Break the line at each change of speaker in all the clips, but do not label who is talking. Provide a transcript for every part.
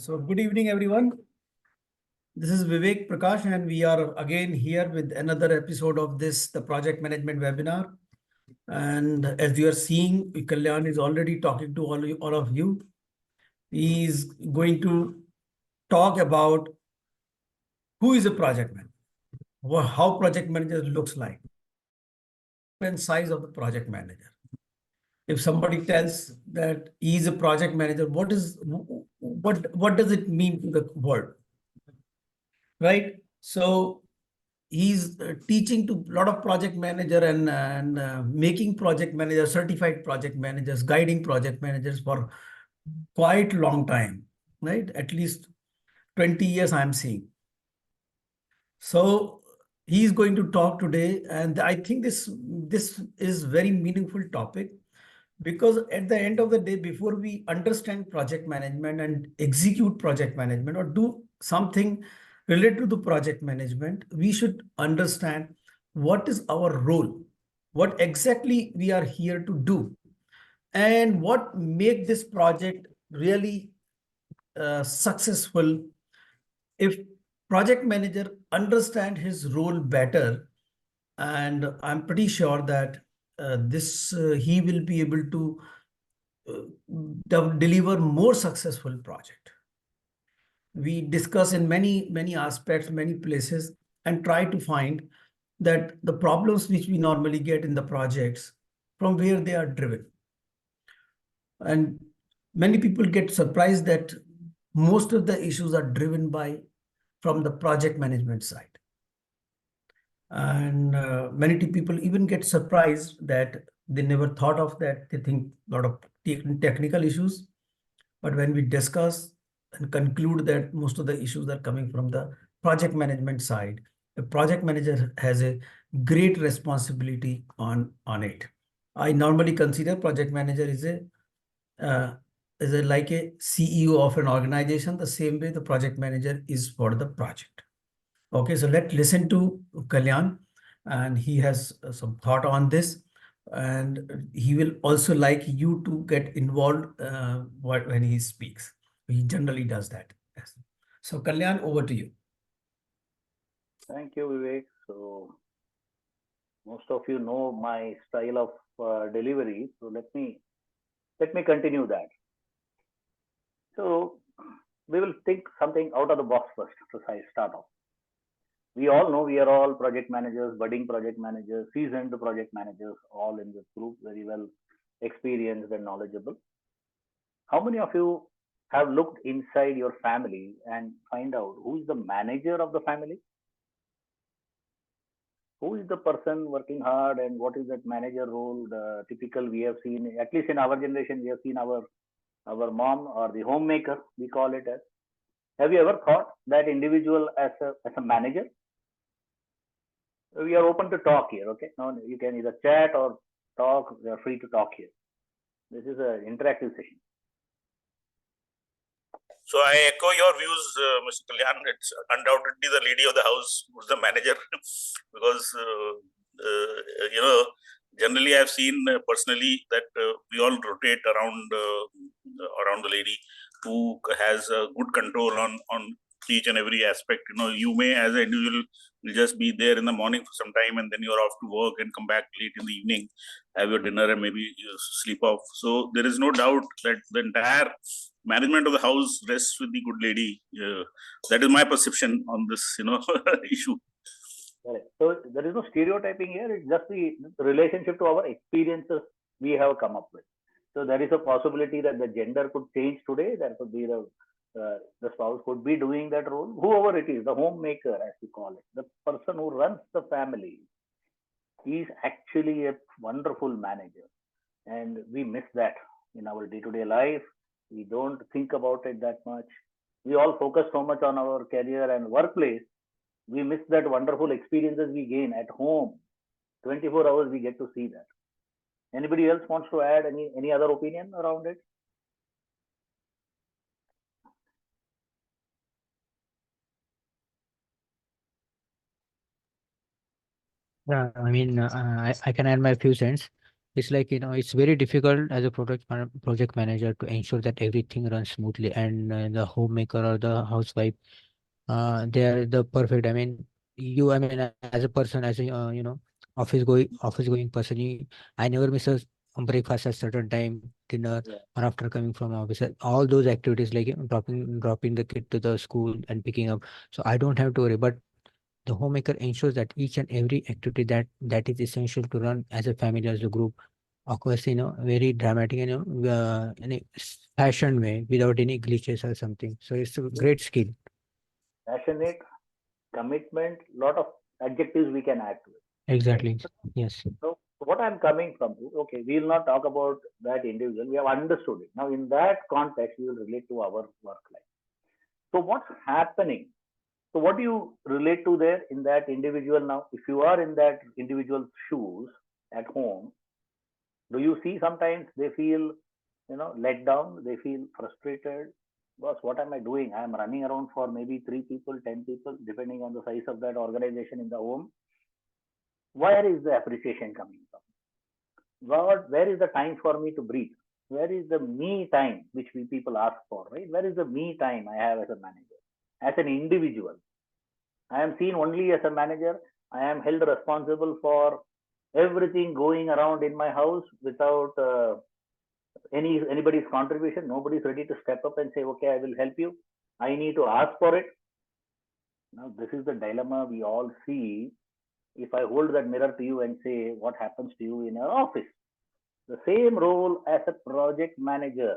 So good evening, everyone. This is Vivek, Prakash, and we are again here with another episode of the project management webinar. And as you are seeing, Kalyan is already talking to all of you. He is going to talk about who is a project manager, how project manager looks like, and size of the project manager. If somebody tells that he is a project manager, what does it mean to the world? Right? So he's teaching to a lot of project manager and making project managers, certified project managers, guiding project managers for quite long time, right? At least 20 years I'm seeing. So he's going to talk today, and I think this is very meaningful topic, because at the end of the day, before we understand project management and execute project management or do something related to the project management, we should understand what is our role, what exactly we are here to do, and what make this project really successful. If project manager understand his role better, and I'm pretty sure that he will be able to deliver more successful project. We discuss in many aspects, many places, and try to find that the problems which we normally get in the projects, from where they are driven. And many people get surprised that most of the issues are driven from the project management side. And many people even get surprised that they never thought of that. They think a lot of technical issues. But when we discuss and conclude that most of the issues are coming from the project management side, the project manager has a great responsibility on it. I normally consider project manager is like a CEO of an organization, the same way the project manager is for the project. Okay, so let's listen to Kalyan, and he has some thought on this, and he will also like you to get involved when he speaks. He generally does that. Yes. So Kalyan, over to you.
Thank you, Vivek. So most of you know my style of delivery. So let me continue that. So we will think something out of the box first to start off. We all know we are all project managers, budding project managers, seasoned project managers, all in this group, very well experienced and knowledgeable. How many of you have looked inside your family and find out who is the manager of the family? Who is the person working hard and what is that manager role? The typical we have seen, at least in our generation, we have seen our mom or the homemaker, we call it as. Have you ever thought that individual as a manager? We are open to talk here, okay? Now you can either chat or talk. You are free to talk here. This is an interactive session.
So I echo your views, Mr. Kalyan. It's undoubtedly the lady of the house who's the manager, because generally I've seen personally that we all rotate around the lady who has good control on each and every aspect. You may, as an individual, will just be there in the morning for some time, and then you're off to work and come back late in the evening, have your dinner, and maybe you sleep off. So there is no doubt that the entire management of the house rests with the good lady. That is my perception on this, issue.
Correct. So there is no stereotyping here. It's just the relationship to our experiences we have come up with. So there is a possibility that the gender could change today. There could be the spouse could be doing that role. Whoever it is, the homemaker, as we call it, the person who runs the family, is actually a wonderful manager. And we miss that in our day-to-day life. We don't think about it that much. We all focus so much on our career and workplace. We miss that wonderful experiences we gain at home. 24 hours we get to see that. Anybody else wants to add any other opinion around it?
Yeah, I mean, I can add my few cents. it's like, it's very difficult as a project manager to ensure that everything runs smoothly, and the homemaker or the housewife, they are the perfect. I mean, as a person, as a office going person, I never miss a breakfast at certain time, dinner,
Yeah.
or after coming from office. All those activities, like dropping the kid to the school and picking up, so I don't have to worry. But the homemaker ensures that each and every activity that is essential to run as a family, as a group, occurs in a very dramatic, in a fashion way, without any glitches or something. So it's a great skill.
Passionate, commitment, lot of adjectives we can add to it, right?
Exactly. Yes.
So what I'm coming from, okay, we will not talk about that individual. We have understood it. Now, in that context, we will relate to our work life. So what's happening? So what do you relate to there in that individual now? If you are in that individual's shoes at home, do you see sometimes they feel, let down? They feel frustrated. Boss, what am I doing? I am running around for maybe 3 people, 10 people, depending on the size of that organization in the home. Where is the appreciation coming from? Where is the time for me to breathe? Where is the me time which we people ask for, right? Where is the me time I have as a manager, as an individual? I am seen only as a manager. I am held responsible for everything going around in my house without anybody's contribution. Nobody's ready to step up and say, okay, I will help you. I need to ask for it. Now, this is the dilemma we all see. If I hold that mirror to you and say, what happens to you in your office? The same role as a project manager.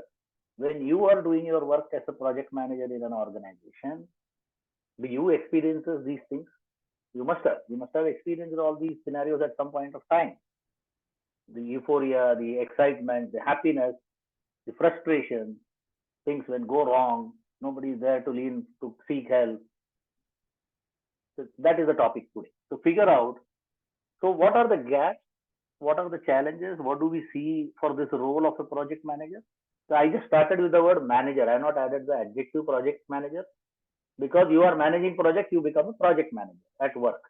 When you are doing your work as a project manager in an organization, do you experience these things? You must have. You must have experienced all these scenarios at some point of time. The euphoria, the excitement, the happiness, the frustration, things when go wrong, nobody is there to lean to seek help. So that is the topic today. So figure out, so what are the gaps? What are the challenges? What do we see for this role of a project manager? So I just started with the word manager. I have not added the adjective project manager, because you are managing project, you become a project manager at work.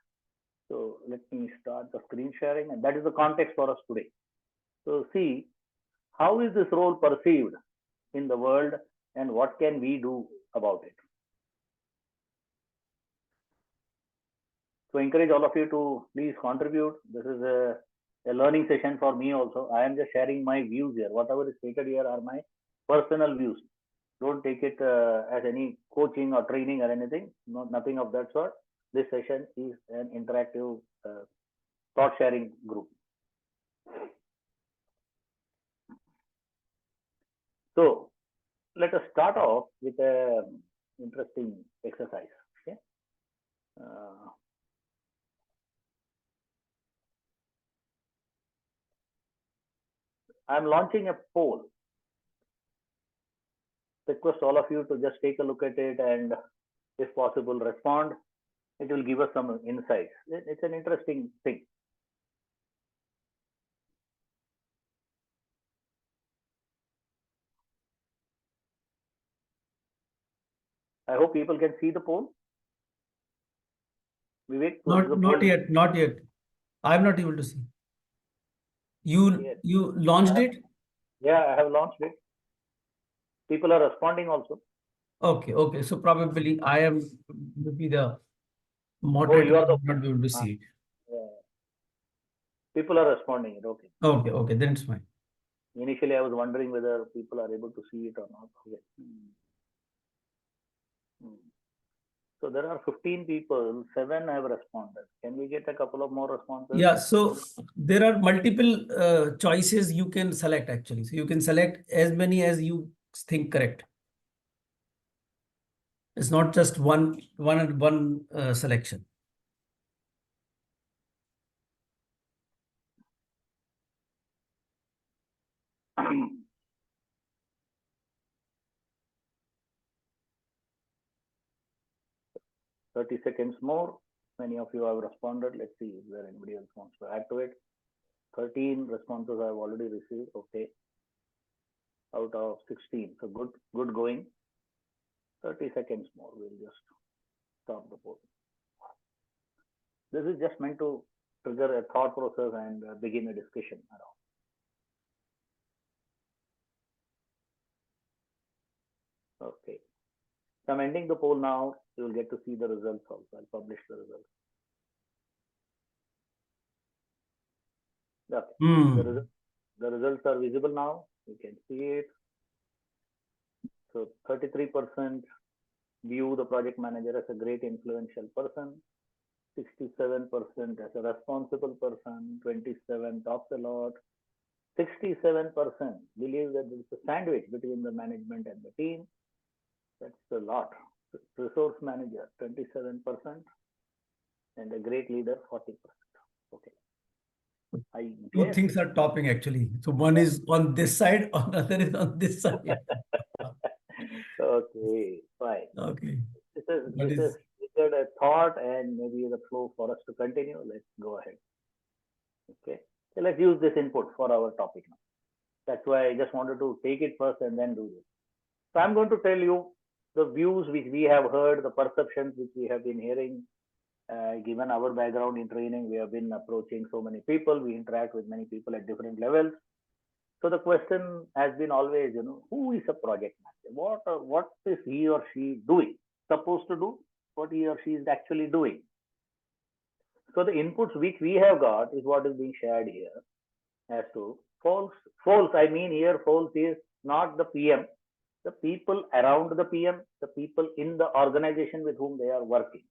So let me start the screen sharing, and that is the context for us today. So see, how is this role perceived in the world, and what can we do about it? So encourage all of you to please contribute. This is a learning session for me also. I am just sharing my views here. Whatever is stated here are my personal views. Don't take it as any coaching or training or anything. No, nothing of that sort. This session is an interactive thought sharing group. So let us start off with an interesting exercise. Okay. I'm launching a poll. Request all of you to just take a look at it and, if possible, respond. It will give us some insights. It's an interesting thing. I hope people can see the poll. Vivek,
Not yet, not yet. I'm not able to see.
Yes.
You launched it?
Yeah, I have launched it. People are responding also.
Okay. So probably I am maybe the
Oh,
moderator,
you are the.
not be able to see it.
Yeah. People are responding it. Okay.
Okay, then it's fine.
Initially, I was wondering whether people are able to see it or not. Okay. So there are 15 people, 7 have responded. Can we get a couple of more responses?
Yeah, so there are multiple choices you can select actually. So you can select as many as you think correct. It's not just one selection.
Thirty seconds more. Many of you have responded. Let's see if there anybody else wants to add to it. 13 responses I have already received. Okay. Out of 16. So good going. 30 seconds more. We'll just stop the poll. This is just meant to trigger a thought process and begin a discussion around. Okay. So I'm ending the poll now. You will get to see the results also. I'll publish the results. Okay.
Hmm.
The results are visible now. You can see it. So 33% view the project manager as a great influential person. 67% as a responsible person. 27% talks a lot. 67% believe that there is a sandwich between the management and the team. That's a lot. Resource manager, 27%, and a great leader, 40%. Okay.
Two things are topping actually. So one is on this side, another is on this side.
Okay, fine.
Okay.
This is triggered a thought and maybe the flow for us to continue. Let's go ahead. Okay. So let's use this input for our topic now. That's why I just wanted to take it first and then do this. So I'm going to tell you the views which we have heard, the perceptions which we have been hearing. Given our background in training, we have been approaching so many people. We interact with many people at different levels. So the question has been always, who is a project manager? What is he or she doing? Supposed to do what he or she is actually doing. So the inputs which we have got is what is being shared here as to false. False, I mean here false is not the PM, the people around the PM, the people in the organization with whom they are working.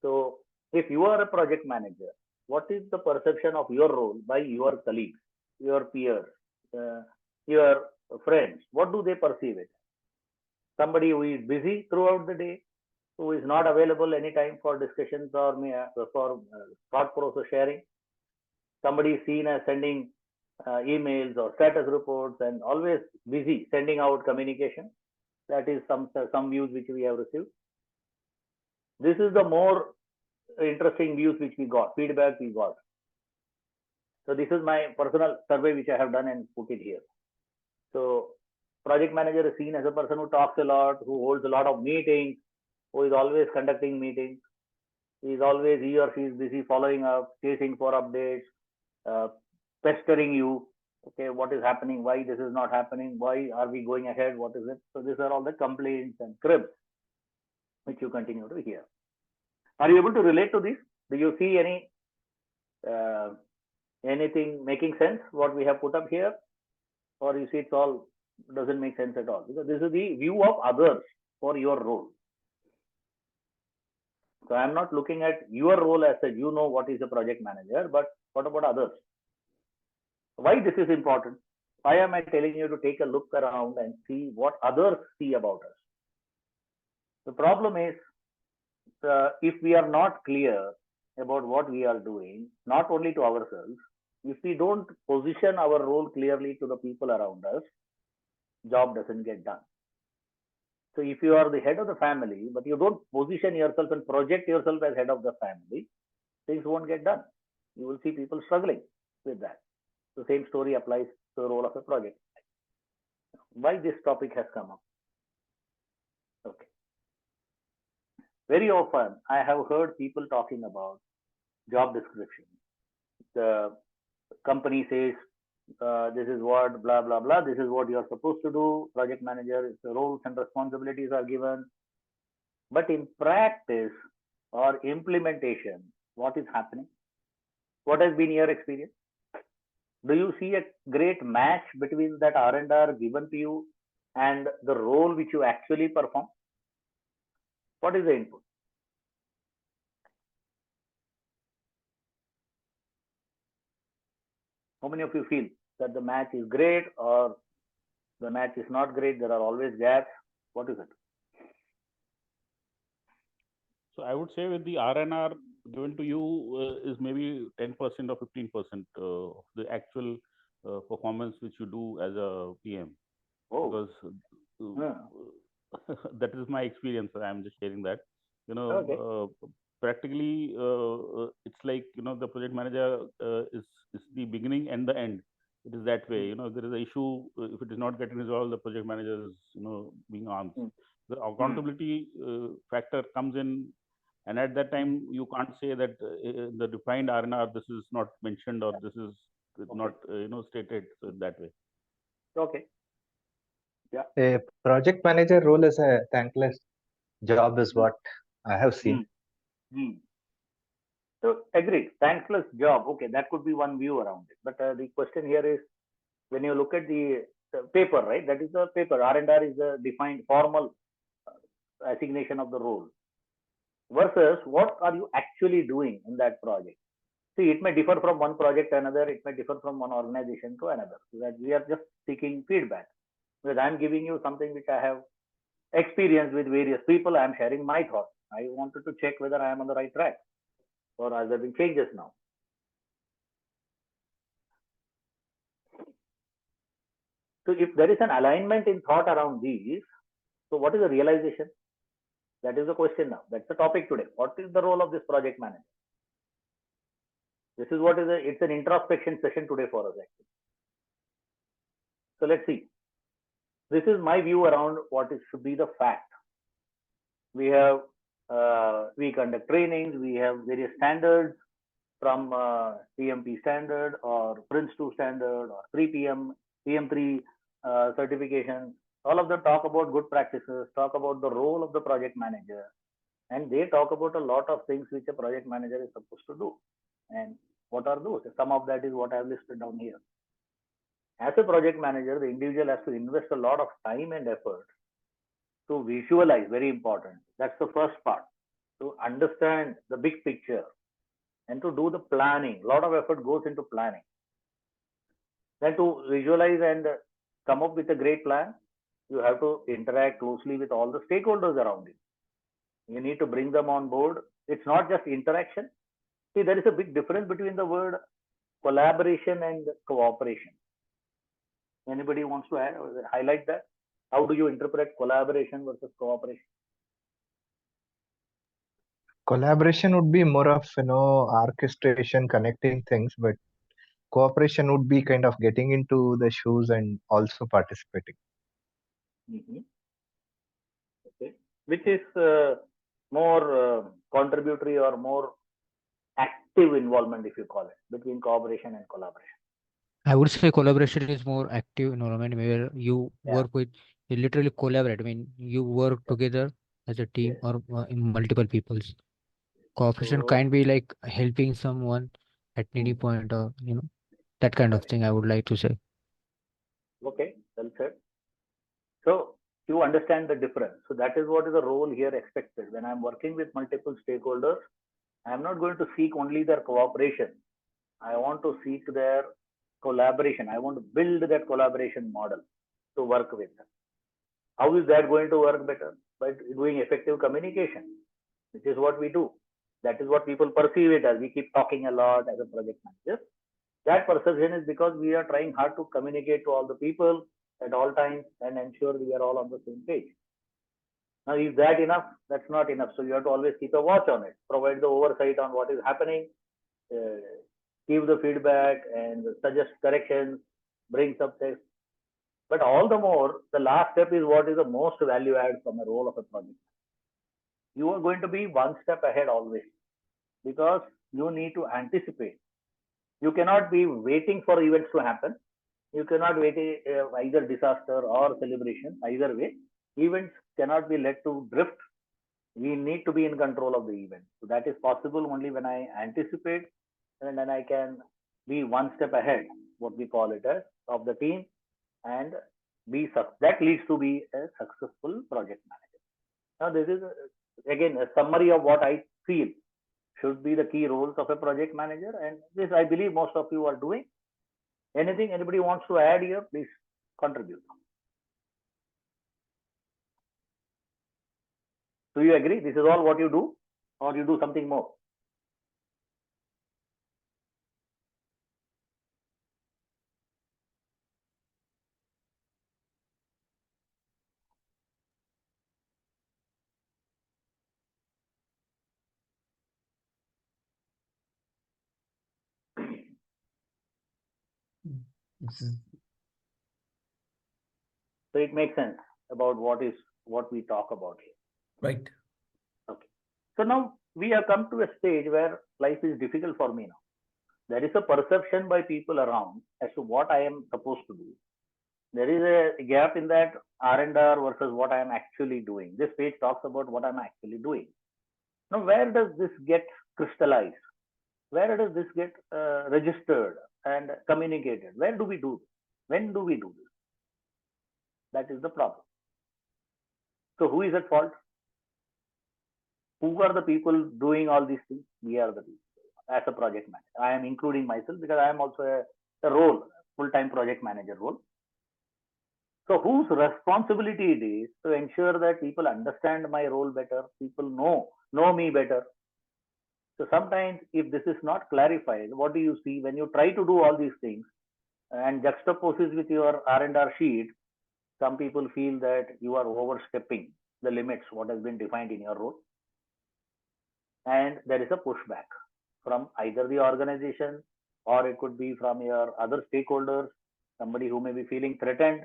So if you are a project manager, what is the perception of your role by your colleagues, your peers, your friends? What do they perceive it? Somebody who is busy throughout the day, who is not available anytime for discussions or for thought process sharing. Somebody is seen as sending emails or status reports and always busy sending out communication. That is some views which we have received. This is the more interesting views which we got, feedback we got. So this is my personal survey which I have done and put it here. So project manager is seen as a person who talks a lot, who holds a lot of meetings, who is always conducting meetings. He or she is busy following up, chasing for updates, pestering you. Okay, what is happening? Why this is not happening? Why are we going ahead? What is it? So these are all the complaints and cribs which you continue to hear. Are you able to relate to this? Do you see anything making sense what we have put up here, or you see it's all doesn't make sense at all? Because this is the view of others for your role. So I'm not looking at your role as a what is a project manager, but what about others? Why this is important? Why am I telling you to take a look around and see what others see about us? The problem is, if we are not clear about what we are doing, not only to ourselves, if we don't position our role clearly to the people around us, job doesn't get done. So if you are the head of the family, but you don't position yourself and project yourself as head of the family, things won't get done. You will see people struggling with that. The same story applies to the role of a project. Why this topic has come up? Okay. Very often, I have heard people talking about job description. The company says, this is what, blah, blah, blah. This is what you are supposed to do. Project manager, the roles and responsibilities are given. But in practice or implementation, what is happening? What has been your experience? Do you see a great match between that R&R given to you and the role which you actually perform? What is the input? How many of you feel that the match is great or the match is not great? There are always gaps. What is it?
So I would say with the R&R given to you is maybe 10% or 15% of the actual performance which you do as a PM.
Oh.
Because that is my experience. I'm just sharing that.
Okay.
Practically, it's like the project manager is the beginning and the end. It is that way. If there is an issue, if it is not getting resolved, the project manager is being armed. The accountability factor comes in. And at that time, you can't say that the defined R&R, this is not mentioned or this is not stated that way.
Okay.
A project manager role is a thankless job, is what I have seen.
Hmm. So agreed, thankless job. Okay, that could be one view around it. But the question here is, when you look at the paper, right? That is the paper. R&R is the defined formal assignation of the role. Versus what are you actually doing in that project? See, it may differ from one project to another. It may differ from one organization to another. So that we are just seeking feedback. Because I'm giving you something which I have experienced with various people. I'm sharing my thoughts. I wanted to check whether I am on the right track or are there been changes now. So if there is an alignment in thought around these, so what is the realization? That is the question now. That's the topic today. What is the role of this project manager? This is what is it's an introspection session today for us actually. So let's see. This is my view around what should be the fact. We have we conduct trainings. We have various standards from PMP standard or Prince 2 standard or 3PM, PM3 certification. All of them talk about good practices, talk about the role of the project manager, and they talk about a lot of things which a project manager is supposed to do. And what are those? Some of that is what I have listed down here. As a project manager, the individual has to invest a lot of time and effort to visualize, very important. That's the first part, to understand the big picture and to do the planning. A lot of effort goes into planning. Then to visualize and come up with a great plan, you have to interact closely with all the stakeholders around you. You need to bring them on board. It's not just interaction. See, there is a big difference between the word collaboration and cooperation. Anybody wants to add or highlight that? How do you interpret collaboration versus cooperation?
Collaboration would be more of, orchestration, connecting things, but cooperation would be kind of getting into the shoes and also participating.
Okay. Which is more contributory or more active involvement, if you call it, between cooperation and collaboration?
I would say collaboration is more active environment where you work with, you literally collaborate. I mean, you work together as a team or in multiple peoples. Cooperation can be like helping someone at any point or, that kind of thing I would like to say.
Okay, well said. So you understand the difference. So that is what is the role here expected. When I'm working with multiple stakeholders, I'm not going to seek only their cooperation. I want to seek their collaboration. I want to build that collaboration model to work with them. How is that going to work better? By doing effective communication, which is what we do. That is what people perceive it as. We keep talking a lot as a project manager. That perception is because we are trying hard to communicate to all the people at all times and ensure we are all on the same page. Now, is that enough? That's not enough. So you have to always keep a watch on it, provide the oversight on what is happening, give the feedback and suggest corrections, bring subtext. But all the more, the last step is what is the most value add from a role of a project. You are going to be one step ahead always because you need to anticipate. You cannot be waiting for events to happen. You cannot wait either disaster or celebration. Either way, events cannot be led to drift. We need to be in control of the event. So that is possible only when I anticipate and then I can be one step ahead, what we call it as, of the team, and that leads to be a successful project manager. Now, this is again a summary of what I feel should be the key roles of a project manager, and this I believe most of you are doing. Anything anybody wants to add here, please contribute. Do you agree? This is all what you do, or you do something more? So it makes sense about what we talk about here.
Right.
Okay. So now we have come to a stage where life is difficult for me now. There is a perception by people around as to what I am supposed to do. There is a gap in that R&R versus what I am actually doing. This page talks about what I'm actually doing. Now, where does this get crystallized? Where does this get registered and communicated? Where do we do this? When do we do this? That is the problem. So who is at fault? Who are the people doing all these things? We are the people as a project manager. I am including myself because I am also a role, full-time project manager role. So whose responsibility it is to ensure that people understand my role better, people know me better. So sometimes if this is not clarified, what do you see when you try to do all these things and juxtaposes with your R&R sheet? Some people feel that you are overstepping the limits, what has been defined in your role. And there is a pushback from either the organization or it could be from your other stakeholders. Somebody who may be feeling threatened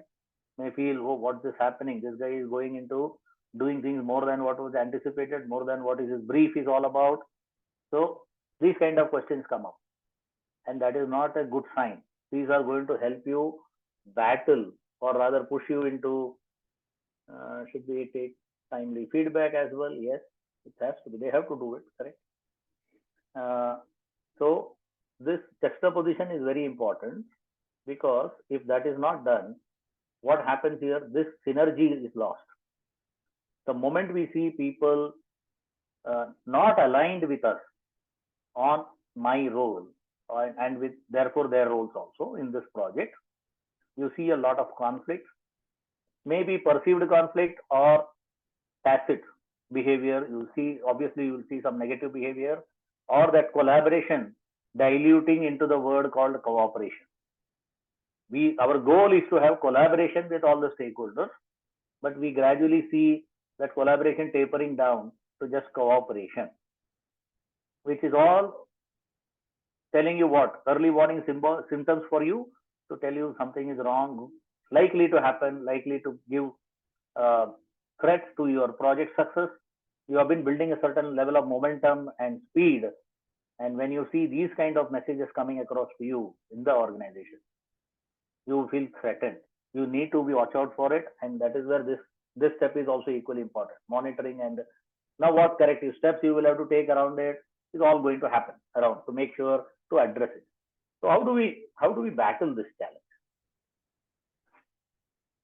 may feel, oh, what's this happening? This guy is going into doing things more than what was anticipated, more than what his brief is all about. So these kind of questions come up. And that is not a good sign. These are going to help you battle or rather push you into, should we take timely feedback as well? Yes, it has to be. They have to do it, correct? So this juxtaposition is very important because if that is not done, what happens here? This synergy is lost. The moment we see people not aligned with us on my role and with therefore their roles also in this project, you see a lot of conflict, maybe perceived conflict or tacit behavior. You see, obviously, you will see some negative behavior or that collaboration diluting into the word called cooperation. Our goal is to have collaboration with all the stakeholders, but we gradually see that collaboration tapering down to just cooperation, which is all telling you what? Early warning symptoms for you to tell you something is wrong, likely to happen, likely to give threats to your project success. You have been building a certain level of momentum and speed. And when you see these kind of messages coming across to you in the organization, you feel threatened. You need to be watch out for it. And that is where this step is also equally important. Monitoring and now what corrective steps you will have to take around it is all going to happen around to make sure to address it. So how do we battle this challenge?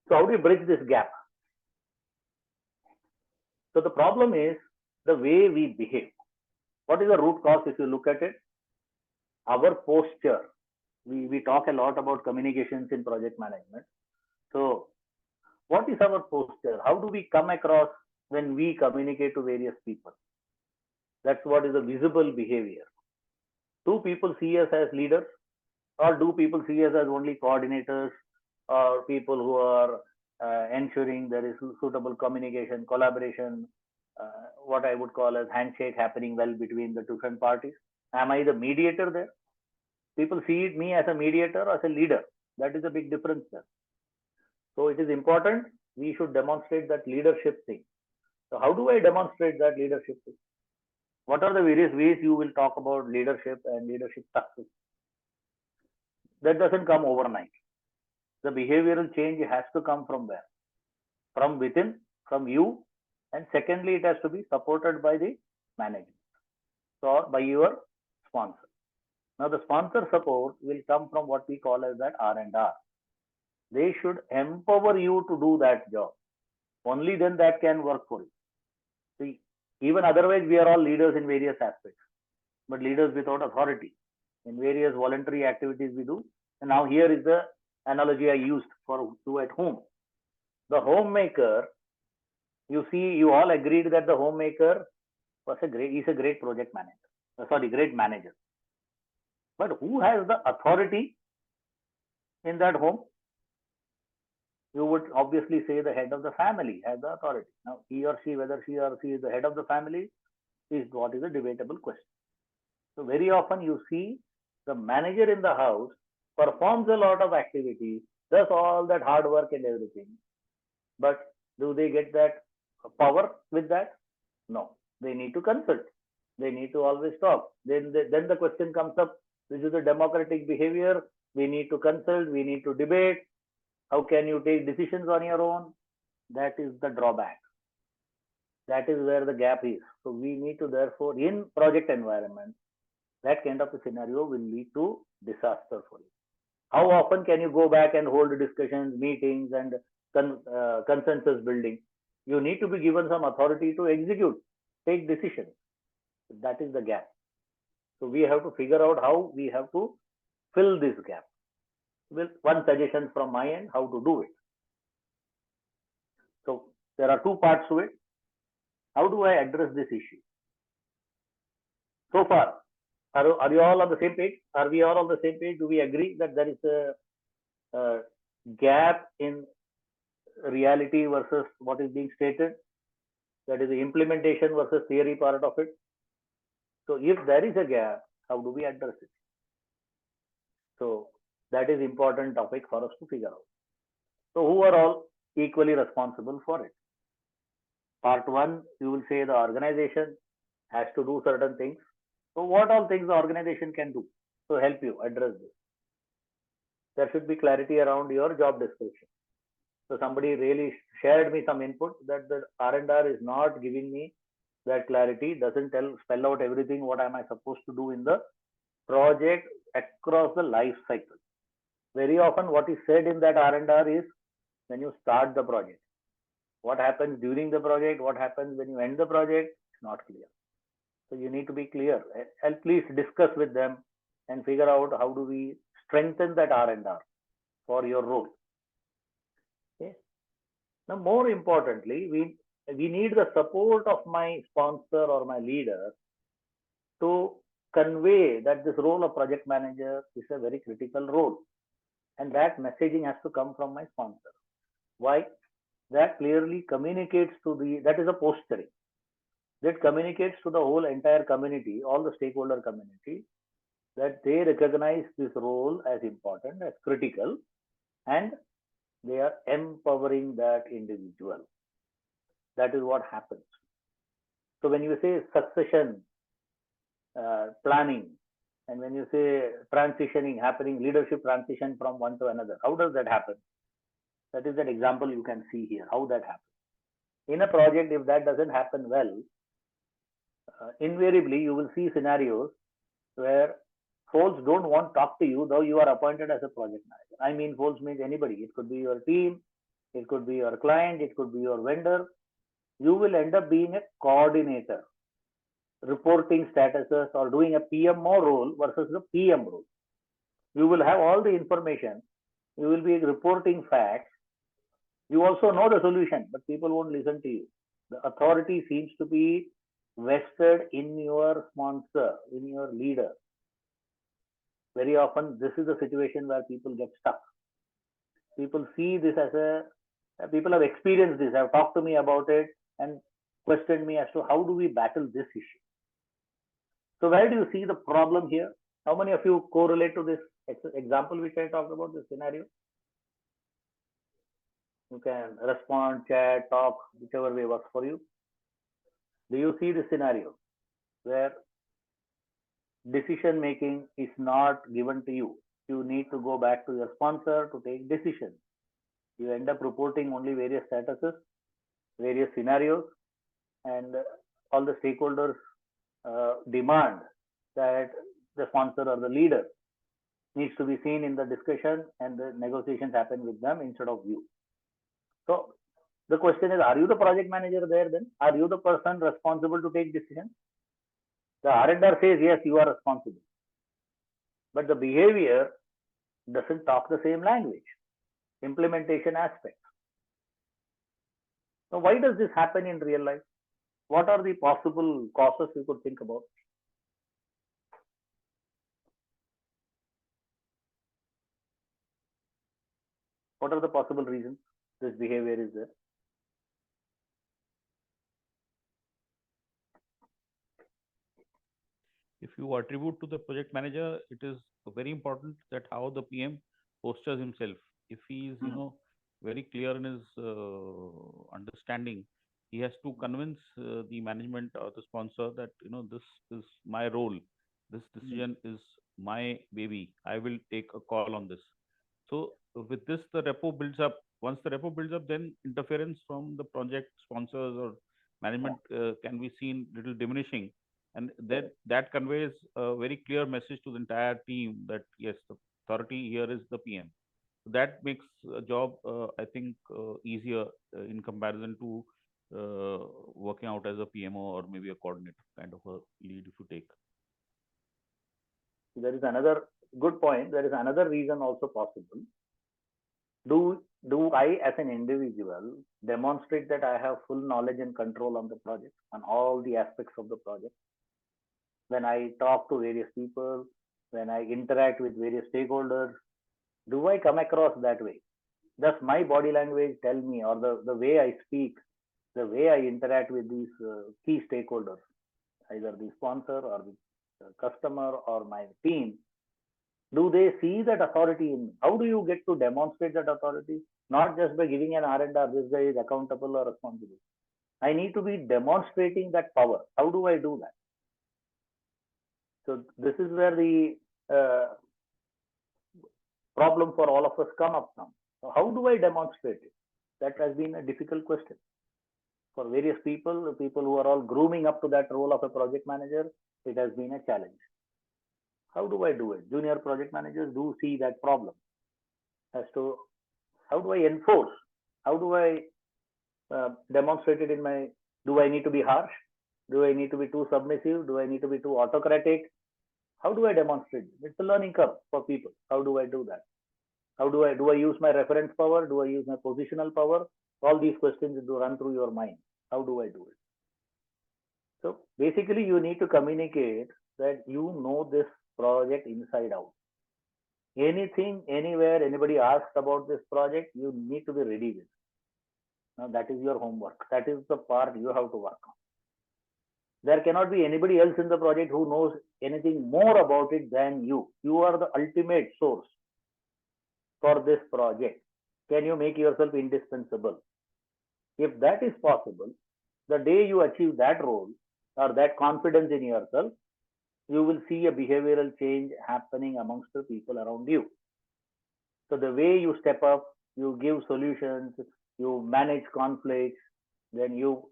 So how do we bridge this gap? So the problem is the way we behave. What is the root cause if you look at it? Our posture. We talk a lot about communications in project management. So what is our posture? How do we come across when we communicate to various people? That's what is the visible behavior. Do people see us as leaders or do people see us as only coordinators or people who are ensuring there is suitable communication, collaboration, what I would call as handshake happening well between the different parties? Am I the mediator there? People see me as a mediator or as a leader. That is a big difference there. So it is important we should demonstrate that leadership thing. So how do I demonstrate that leadership thing? What are the various ways you will talk about leadership and leadership success? That doesn't come overnight. The behavioral change has to come from where? From within, from you. And secondly, it has to be supported by the management or by your sponsor. Now, the sponsor support will come from what we call as that R&R. They should empower you to do that job. Only then that can work for you. See, even otherwise, we are all leaders in various aspects, but leaders without authority in various voluntary activities we do. And now here is the analogy I used for do at home. The homemaker, you see, you all agreed that the homemaker is a great project manager. Great manager. But who has the authority in that home? You would obviously say the head of the family has the authority. Now, whether he or she is the head of the family is what is a debatable question. So very often you see the manager in the house performs a lot of activities, does all that hard work and everything. But do they get that power with that? No. They need to consult. They need to always talk. Then the question comes up, this is a democratic behavior. We need to consult. We need to debate. How can you take decisions on your own? That is the drawback. That is where the gap is. So we need to therefore, in project environment, that kind of a scenario will lead to disaster for you. How often can you go back and hold discussions, meetings, and consensus building? You need to be given some authority to execute, take decisions. That is the gap. So we have to figure out how we have to fill this gap. With one suggestion from my end, how to do it. So there are two parts to it. How do I address this issue? So far, are you all on the same page? Are we all on the same page? Do we agree that there is a gap in reality versus what is being stated? That is the implementation versus theory part of it. So if there is a gap, how do we address it? So that is important topic for us to figure out. So who are all equally responsible for it? Part one, you will say the organization has to do certain things. So what all things the organization can do to help you address this? There should be clarity around your job description. So somebody really shared me some input that the R&R is not giving me that clarity, doesn't spell out everything what am I supposed to do in the project across the life cycle. Very often what is said in that R&R is when you start the project. What happens during the project, what happens when you end the project, it's not clear. So you need to be clear and please discuss with them and figure out how do we strengthen that R&R for your role. Okay. Now, more importantly, we need the support of my sponsor or my leader to convey that this role of project manager is a very critical role. And that messaging has to come from my sponsor. Why? That clearly communicates to that is a posturing. That communicates to the whole entire community, all the stakeholder community, that they recognize this role as important, as critical, and they are empowering that individual. That is what happens. So when you say succession planning, and when you say transitioning happening, leadership transition from one to another, how does that happen? That is that example you can see here, how that happens. In a project, if that doesn't happen well, invariably you will see scenarios where folks don't want to talk to you, though you are appointed as a project manager. I mean, folks means anybody. It could be your team, it could be your client, it could be your vendor. You will end up being a coordinator, reporting statuses or doing a PMO role versus the PM role. You will have all the information. You will be reporting facts. You also know the solution, but people won't listen to you. The authority seems to be vested in your sponsor, in your leader. Very often, this is the situation where people get stuck. People see this as people have experienced this, have talked to me about it and questioned me as to how do we battle this issue. So where do you see the problem here? How many of you correlate to this example which I talked about, this scenario? You can respond, chat, talk, whichever way works for you. Do you see this scenario where decision making is not given to you? You need to go back to your sponsor to take decisions. You end up reporting only various statuses, various scenarios, and all the stakeholders demand that the sponsor or the leader needs to be seen in the discussion and the negotiations happen with them instead of you. So the question is, are you the project manager there then? Are you the person responsible to take decisions? The R&R says, yes, you are responsible. But the behavior doesn't talk the same language. Implementation aspects. So why does this happen in real life? What are the possible causes you could think about? What are the possible reasons this behavior is there?
If you attribute to the project manager, it is very important that how the PM postures himself. If he is, very clear in his understanding, he has to convince the management or the sponsor that this is my role, this decision is my baby. I will take a call on this. So with this, the repo builds up. Once the repo builds up, then interference from the project sponsors or management can be seen little diminishing, and that conveys a very clear message to the entire team that yes, the authority here is the PM. So that makes a job, I think, easier in comparison to working out as a PMO or maybe a coordinator kind of a lead if you take.
There is another good point. There is another reason also possible. Do I, as an individual, demonstrate that I have full knowledge and control on the project, on all the aspects of the project? When I talk to various people, when I interact with various stakeholders, do I come across that way? Does my body language tell me, or the way I speak, the way I interact with these key stakeholders, either the sponsor or the customer or my team, do they see that authority in me? How do you get to demonstrate that authority? Not just by giving an R&R, this guy is accountable or responsible. I need to be demonstrating that power. How do I do that? So this is where the problem for all of us come up from. So how do I demonstrate it? That has been a difficult question. For various people who are all grooming up to that role of a project manager, it has been a challenge. How do I do it? Junior project managers do see that problem as to how do I enforce? How do I demonstrate it in my, do I need to be harsh? Do I need to be too submissive? Do I need to be too autocratic? How do I demonstrate it? It's a learning curve for people. How do I do that? How do I use my reference power? Do I use my positional power? All these questions do run through your mind. How do I do it? So basically, you need to communicate that you know this project inside out. Anything, anywhere, anybody asks about this project, you need to be ready with. Now that is your homework. That is the part you have to work on. There cannot be anybody else in the project who knows anything more about it than you. You are the ultimate source for this project. Can you make yourself indispensable? If that is possible, the day you achieve that role or that confidence in yourself, you will see a behavioral change happening amongst the people around you. So the way you step up, you give solutions, you manage conflicts, then you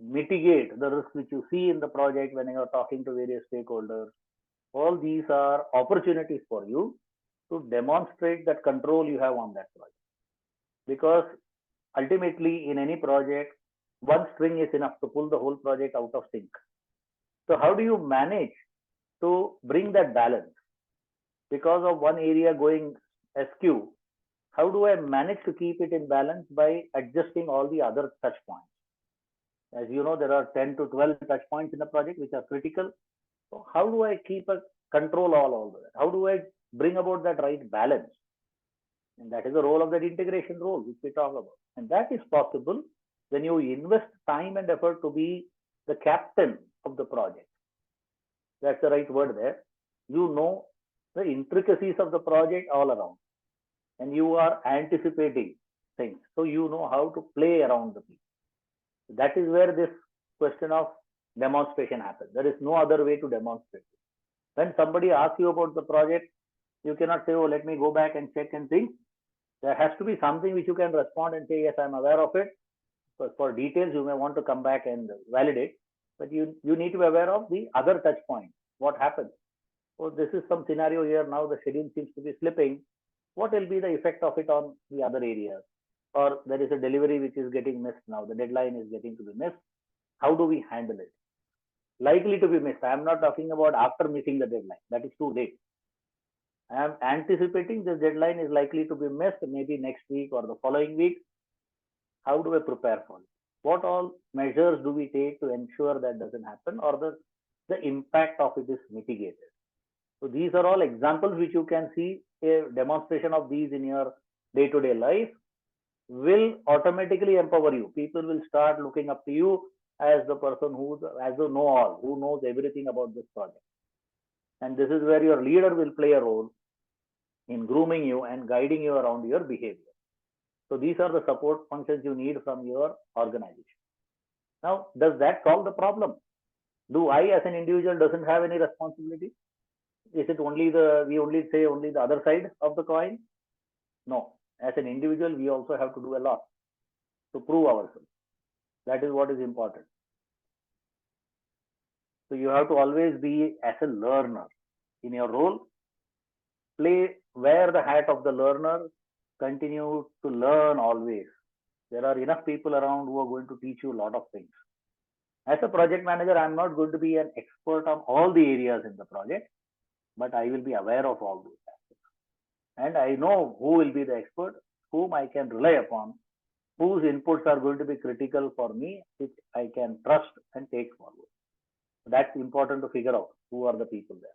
mitigate the risks which you see in the project when you are talking to various stakeholders. All these are opportunities for you to demonstrate that control you have on that project. Because ultimately, in any project, one string is enough to pull the whole project out of sync. So how do you manage to bring that balance? Because of one area going askew, how do I manage to keep it in balance by adjusting all the other touch points? As you know, there are 10 to 12 touch points in a project which are critical. So how do I keep a control all of that? How do I bring about that right balance? And that is the role of that integration role, which we talk about. And that is possible when you invest time and effort to be the captain of the project. That's the right word there. You know the intricacies of the project all around. And you are anticipating things. So you know how to play around the people. That is where this question of demonstration happens. There is no other way to demonstrate it. When somebody asks you about the project, you cannot say, oh, let me go back and check and think. There has to be something which you can respond and say, yes, I'm aware of it. But for details, you may want to come back and validate. But you need to be aware of the other touch points. What happens? Oh, this is some scenario here. Now the schedule seems to be slipping. What will be the effect of it on the other areas? Or there is a delivery which is getting missed now. The deadline is getting to be missed. How do we handle it? Likely to be missed. I am not talking about after missing the deadline. That is too late. I am anticipating this deadline is likely to be missed maybe next week or the following week. How do I prepare for it? What all measures do we take to ensure that doesn't happen or the impact of it is mitigated? So these are all examples which you can see. A demonstration of these in your day-to-day life will automatically empower you. People will start looking up to you as the person as the know-all, who knows everything about this project. And this is where your leader will play a role in grooming you and guiding you around your behavior. So these are the support functions you need from your organization. Now, does that solve the problem? Do I as an individual doesn't have any responsibility? Is it only we only say only the other side of the coin? No. As an individual, we also have to do a lot to prove ourselves. That is what is important. So you have to always be as a learner in your role. Wear the hat of the learner. Continue to learn always. There are enough people around who are going to teach you a lot of things. As a project manager, I'm not going to be an expert on all the areas in the project, but I will be aware of all those aspects. And I know who will be the expert, whom I can rely upon, whose inputs are going to be critical for me, which I can trust and take forward. That's important to figure out who are the people there.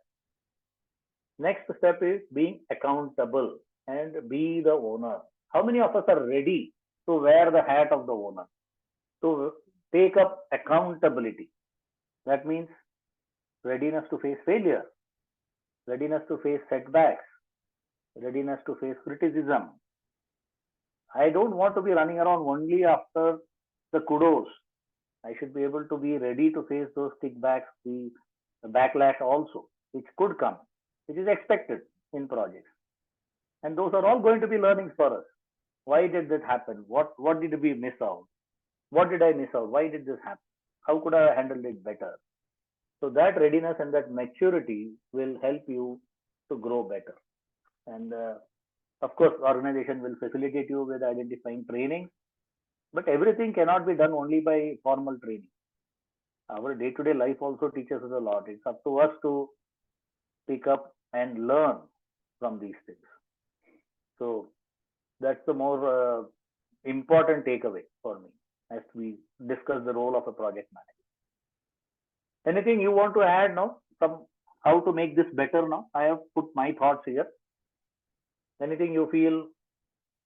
Next step is being accountable and be the owner. How many of us are ready to wear the hat of the owner, to take up accountability? That means readiness to face failure, readiness to face setbacks, readiness to face criticism. I don't want to be running around only after the kudos. I should be able to be ready to face those kickbacks, the backlash also, which could come, which is expected in projects. And those are all going to be learnings for us. Why did that happen? What did we miss out? What did I miss out? Why did this happen? How could I have handled it better? So that readiness and that maturity will help you to grow better. And of course, organization will facilitate you with identifying training, but everything cannot be done only by formal training. Our day-to-day life also teaches us a lot. It's up to us to pick up and learn from these things. So that's the more important takeaway for me as we discuss the role of a project manager. Anything you want to add now? How to make this better now? I have put my thoughts here. Anything you feel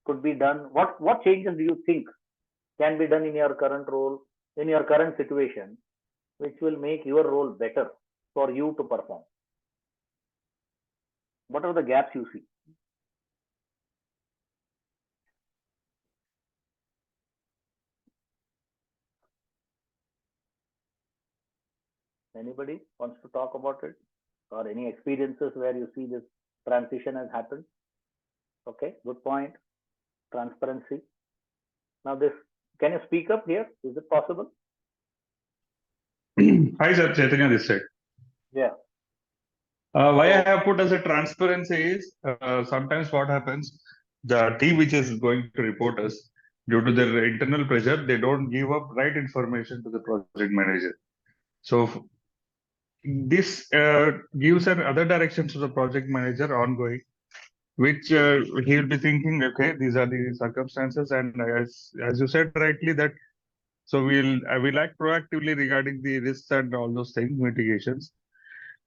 could be done? What changes do you think can be done in your current role, in your current situation, which will make your role better for you to perform? What are the gaps you see? Anybody wants to talk about it? Or any experiences where you see this transition has happened? Okay, good point. Transparency. Now can you speak up here? Is it possible?
Hi, sir. Chaitanya this side.
Yeah.
Why I have put as a transparency is sometimes what happens, the team which is going to report us, due to their internal pressure, they don't give up right information to the project manager. So this gives an other direction to the project manager ongoing, which he will be thinking, okay, these are the circumstances, and as you said rightly that. So we'll act proactively regarding the risks and all those things, mitigations.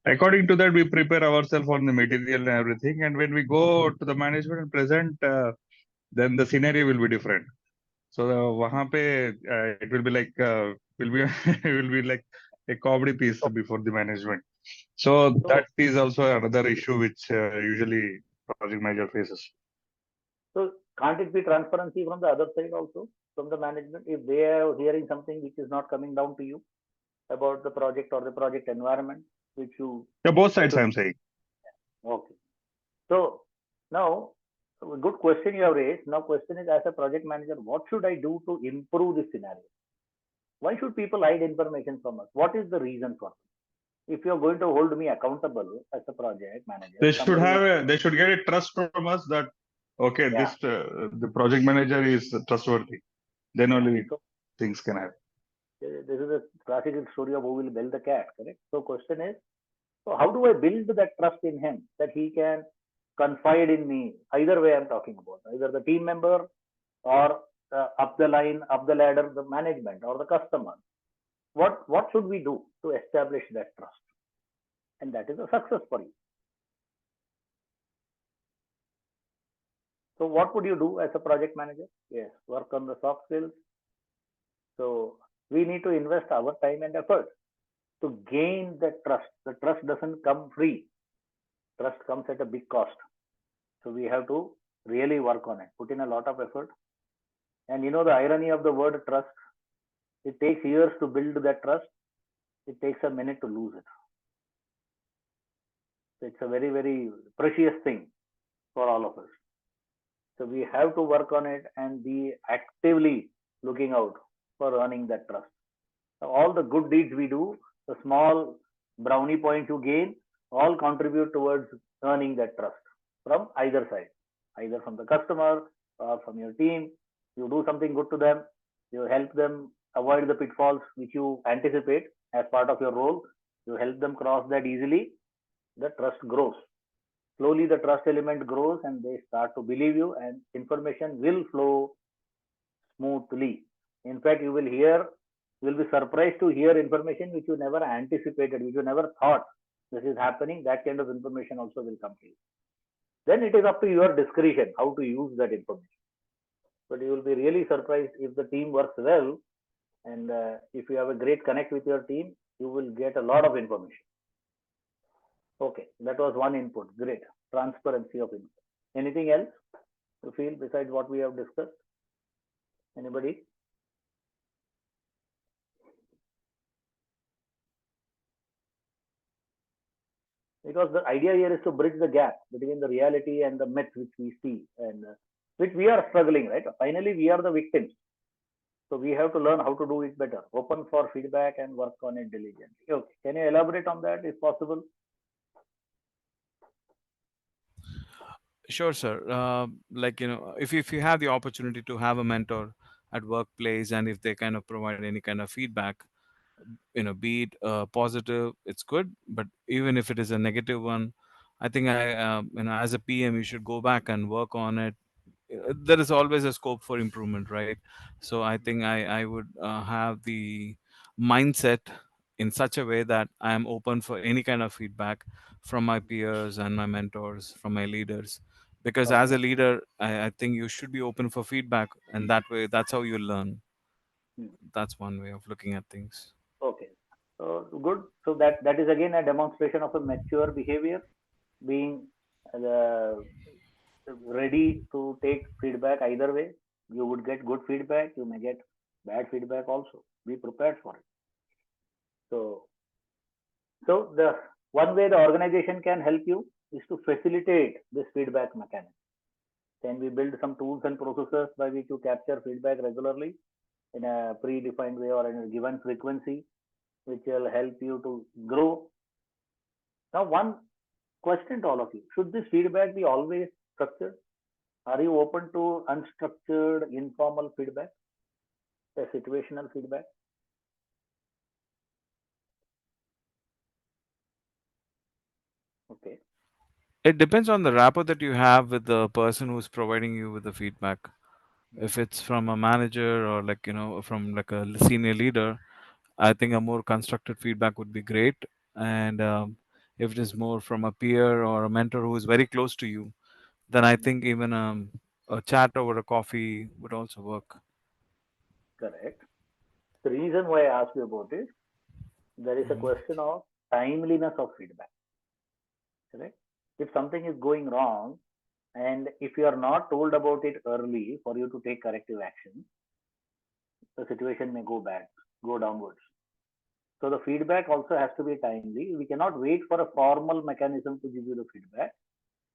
According to that, we prepare ourselves on the material and everything. And when we go to the management and present, then the scenario will be different. So wahan pe, it will be like will be like a comedy piece before the management. So that is also another issue which usually project manager faces.
So can't it be transparency from the other side also, from the management, if they are hearing something which is not coming down to you about the project or the project environment, which you...
Yeah, both sides I'm saying.
Okay. So now, a good question you have raised. Now question is, as a project manager, what should I do to improve this scenario? Why should people hide information from us? What is the reason for it? If you're going to hold me accountable as a project manager,
They should get a trust from us that okay, this the project manager is trustworthy. Then only things can happen.
This is a classical story of who will build the cat, correct? So question is, so how do I build that trust in him that he can confide in me? Either way I'm talking about, either the team member or up the line, up the ladder, the management or the customer. What should we do to establish that trust? And that is a success for you. So what would you do as a project manager? Yes, work on the soft skills. So we need to invest our time and effort to gain that trust. The trust doesn't come free. Trust comes at a big cost. So we have to really work on it, put in a lot of effort. And you know the irony of the word trust, it takes years to build that trust. It takes a minute to lose it. So it's a very, very precious thing for all of us. So we have to work on it and be actively looking out for earning that trust. All the good deeds we do, the small brownie points you gain, all contribute towards earning that trust from either side, either from the customer or from your team. You do something good to them, you help them avoid the pitfalls which you anticipate as part of your role, you help them cross that easily, the trust grows. Slowly, the trust element grows and they start to believe you, and information will flow smoothly. In fact, you will be surprised to hear information which you never anticipated, which you never thought this is happening. That kind of information also will come to you. Then it is up to your discretion how to use that information. But you will be really surprised if the team works well, and if you have a great connect with your team, you will get a lot of information. Okay, that was one input. Great. Transparency of input. Anything else you feel besides what we have discussed? Anybody? Because the idea here is to bridge the gap between the reality and the myth which we see, and which we are struggling, right? Finally, we are the victims. So we have to learn how to do it better. Open for feedback and work on it diligently. Okay. Can you elaborate on that if possible?
Sure, sir. Like, if you have the opportunity to have a mentor at workplace, and if they kind of provide any kind of feedback, be it positive, it's good. But even if it is a negative one, I think as a PM, you should go back and work on it. There is always a scope for improvement, right? So I think I would have the mindset in such a way that I am open for any kind of feedback from my peers and my mentors, from my leaders. Because as
Okay.
a leader, I think you should be open for feedback, and that way, that's how you learn.
Hmm.
That's one way of looking at things.
Okay. So good. So that is again a demonstration of a mature behavior, being uh, ready to take feedback either way. You would get good feedback, you may get bad feedback also. Be prepared for it. So, so the one way the organization can help you is to facilitate this feedback mechanism. Can we build some tools and processes by which you capture feedback regularly in a predefined way or in a given frequency, which will help you to grow? Now, one question to all of you: should this feedback be always structured? Are you open to unstructured, informal feedback, a situational feedback? Okay.
It depends on the rapport that you have with the person who's providing you with the feedback. If it's from a manager, or like, from like a senior leader, I think a more constructed feedback would be great. And if it is more from a peer or a mentor who is very close to you, then I think even a chat over a coffee would also work.
Correct. The reason why I asked you about it, there is a
Mhm.
question of timeliness of feedback. Correct. If something is going wrong, and if you are not told about it early for you to take corrective action, the situation may go bad, go downwards. So the feedback also has to be timely. We cannot wait for a formal mechanism to give you the feedback.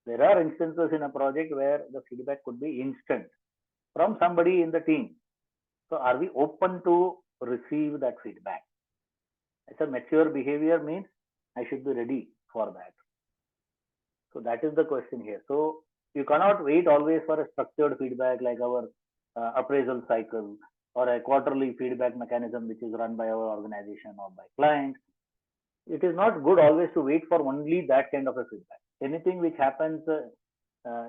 There are instances in a project where the feedback could be instant from somebody in the team. So are we open to receive that feedback? It's a mature behavior means I should be ready for that. So that is the question here. So you cannot wait always for a structured feedback like our appraisal cycle or a quarterly feedback mechanism which is run by our organization or by client. It is not good always to wait for only that kind of a feedback. Anything which happens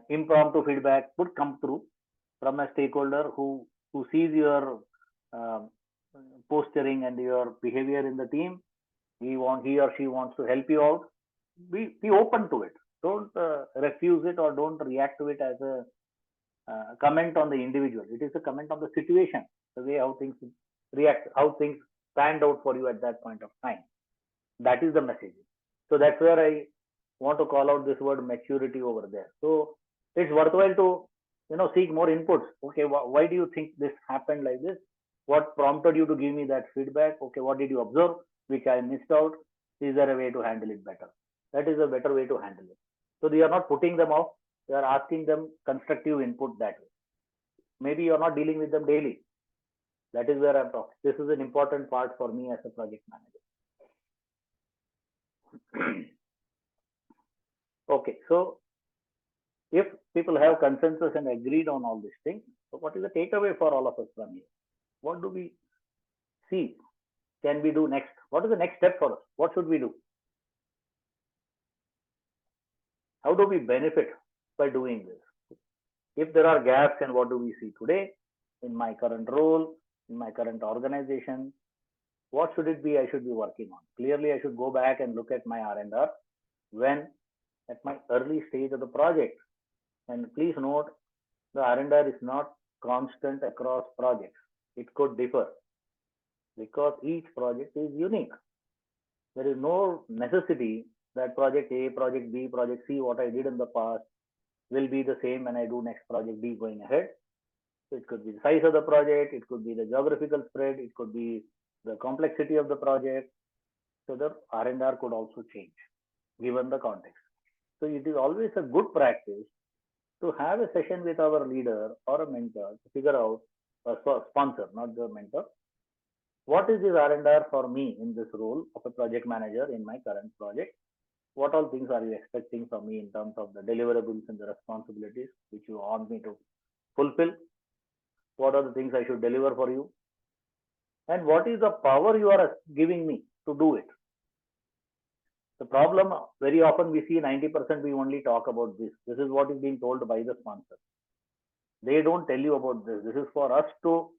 impromptu feedback would come through from a stakeholder who sees your um, posturing and your behavior in the team. He or she wants to help you out. Be open to it. Don't refuse it or don't react to it as a comment on the individual. It is a comment on the situation, the way how things react, how things panned out for you at that point of time. That is the message. So that's where I want to call out this word maturity over there. So it's worthwhile to seek more inputs. Okay, why do you think this happened like this? What prompted you to give me that feedback? Okay, what did you observe which I missed out? Is there a way to handle it better? That is a better way to handle it. So they are not putting them off. You are asking them constructive input that way. Maybe you're not dealing with them daily. That is where I'm talking. This is an important part for me as a project manager. Okay, so if people have consensus and agreed on all these things, so what is the takeaway for all of us from here? What do we see? Can we do next? What is the next step for us? What should we do? How do we benefit by doing this? If there are gaps, and what do we see today in my current role, in my current organization? What should it be I should be working on? Clearly, I should go back and look at my R&R when at my early stage of the project. And please note, the R&R is not constant across projects. It could differ because each project is unique. There is no necessity that project A, project B, project C, what I did in the past will be the same when I do next project B going ahead. So it could be the size of the project, it could be the geographical spread, it could be the complexity of the project. So the R&R could also change given the context. So it is always a good practice to have a session with our leader or a mentor to figure out, a sponsor, not the mentor, what is this R&R for me in this role of a project manager in my current project? What all things are you expecting from me in terms of the deliverables and the responsibilities which you want me to fulfill? What are the things I should deliver for you? And what is the power you are giving me to do it? The problem, very often we see 90% we only talk about this. This is what is being told by the sponsor. They don't tell you about this. This is for us to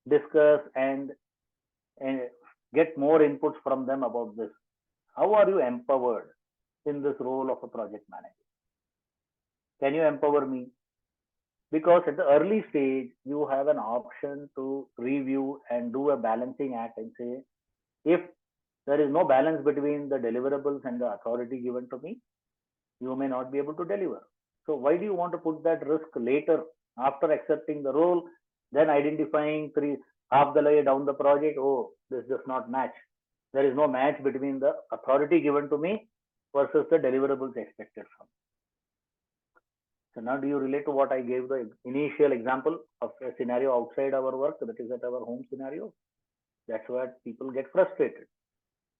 discuss and get more inputs from them about this. How are you empowered in this role of a project manager? Can you empower me? Because at the early stage, you have an option to review and do a balancing act and say, if there is no balance between the deliverables and the authority given to me, you may not be able to deliver. So why do you want to put that risk later after accepting the role, then identifying half the way down the project, oh, this does not match. There is no match between the authority given to me versus the deliverables expected from me. So now do you relate to what I gave the initial example of a scenario outside our work, that is at our home scenario? That's where people get frustrated.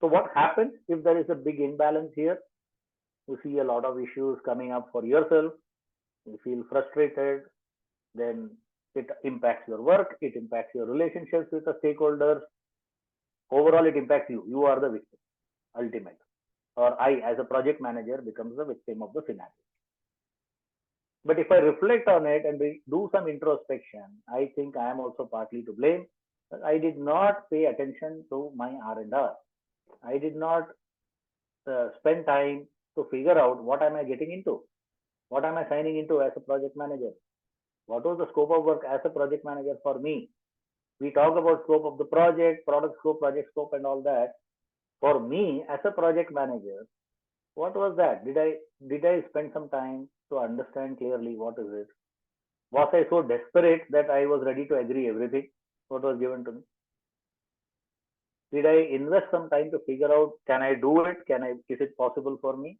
So what happens if there is a big imbalance here? You see a lot of issues coming up for yourself. You feel frustrated. Then it impacts your work. It impacts your relationships with the stakeholders. Overall, it impacts you. You are the victim, ultimately. Or I, as a project manager, becomes the victim of the scenario. But if I reflect on it and do some introspection, I think I am also partly to blame. I did not pay attention to my R&R. I did not spend time to figure out what am I getting into? What am I signing into as a project manager? What was the scope of work as a project manager for me? We talk about scope of the project, product scope, project scope, and all that. For me, as a project manager, what was that? Did I spend some time to understand clearly what is it? Was I so desperate that I was ready to agree everything what was given to me? Did I invest some time to figure out, can I do it? Is it possible for me?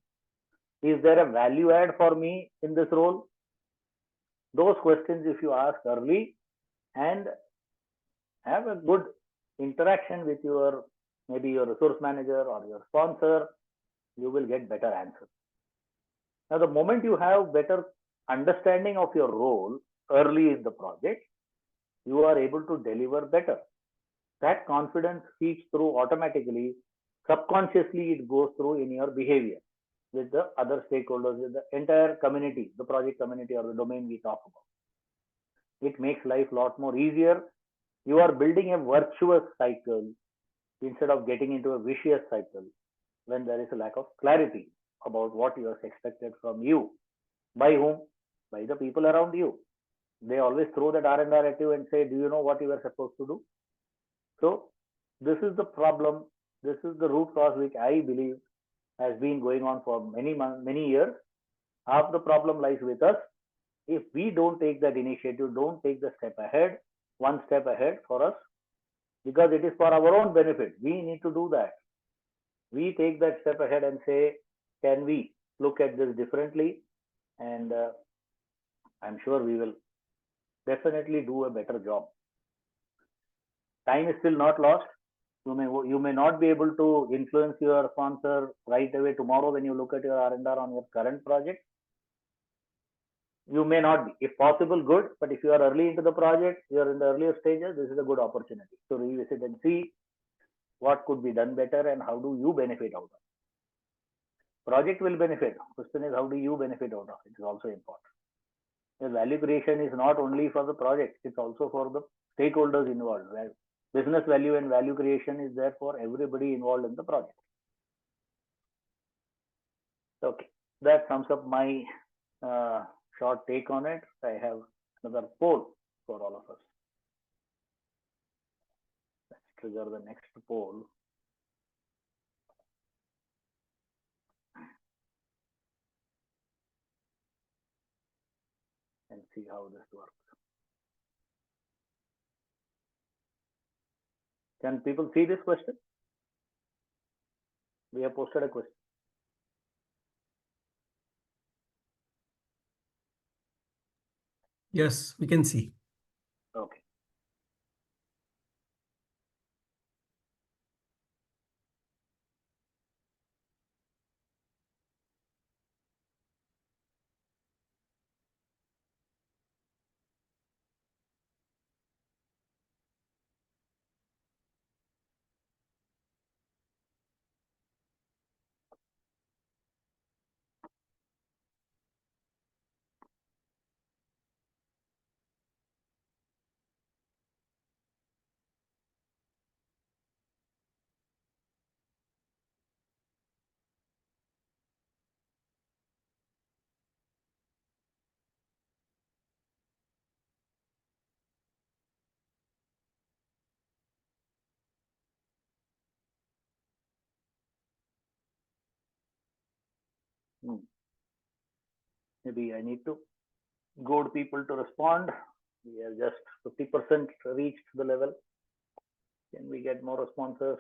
Is there a value add for me in this role? Those questions, if you ask early and have a good interaction with maybe your resource manager or your sponsor, you will get better answers. Now, the moment you have better understanding of your role early in the project, you are able to deliver better. That confidence feeds through automatically. Subconsciously, it goes through in your behavior with the other stakeholders, with the entire community, the project community or the domain we talk about. It makes life a lot more easier. You are building a virtuous cycle instead of getting into a vicious cycle when there is a lack of clarity about what is expected from you. By whom? By the people around you. They always throw that R&R at you and say, do you know what you are supposed to do? So this is the problem. This is the root cause which I believe has been going on for many years. Half the problem lies with us. If we don't take that initiative, don't take the step ahead, one step ahead for us, because it is for our own benefit. We need to do that. We take that step ahead and say, can we look at this differently? and I'm sure we will definitely do a better job. Time is still not lost. You may not be able to influence your sponsor right away tomorrow when you look at your R&R on your current project. You may not be. If possible, good. But if you are early into the project, you are in the earlier stages, this is a good opportunity to revisit and see what could be done better and how do you benefit out of it. Project will benefit. Question is, how do you benefit out of it? It is also important. The value creation is not only for the project, it's also for the stakeholders involved. Where business value and value creation is there for everybody involved in the project. Okay, that sums up my short take on it. I have another poll for all of us. Let's trigger the next poll. And see how this works. Can people see this question? We have posted a question.
Yes, we can see.
Okay. Maybe I need to goad people to respond. We have just 50% reached the level. Can we get more responses?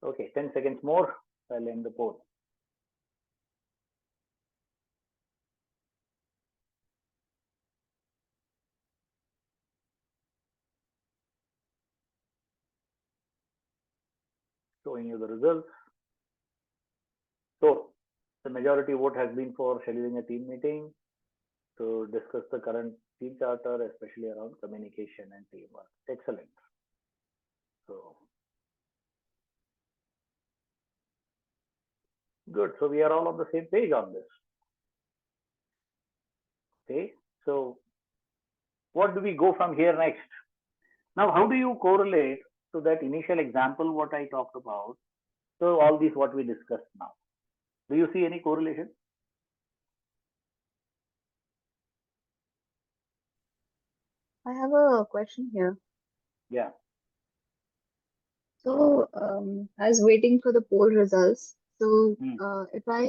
Okay, 10 seconds more. I'll end the poll. Showing you the results. So the majority vote has been for scheduling a team meeting to discuss the current team charter, especially around communication and teamwork. Excellent. So good. So we are all on the same page on this. Okay. So what do we go from here next? Now, how do you correlate to that initial example, what I talked about? So all these what we discussed now. Do you see any correlation?
I have a question here.
Yeah.
So I was waiting for the poll results. So if I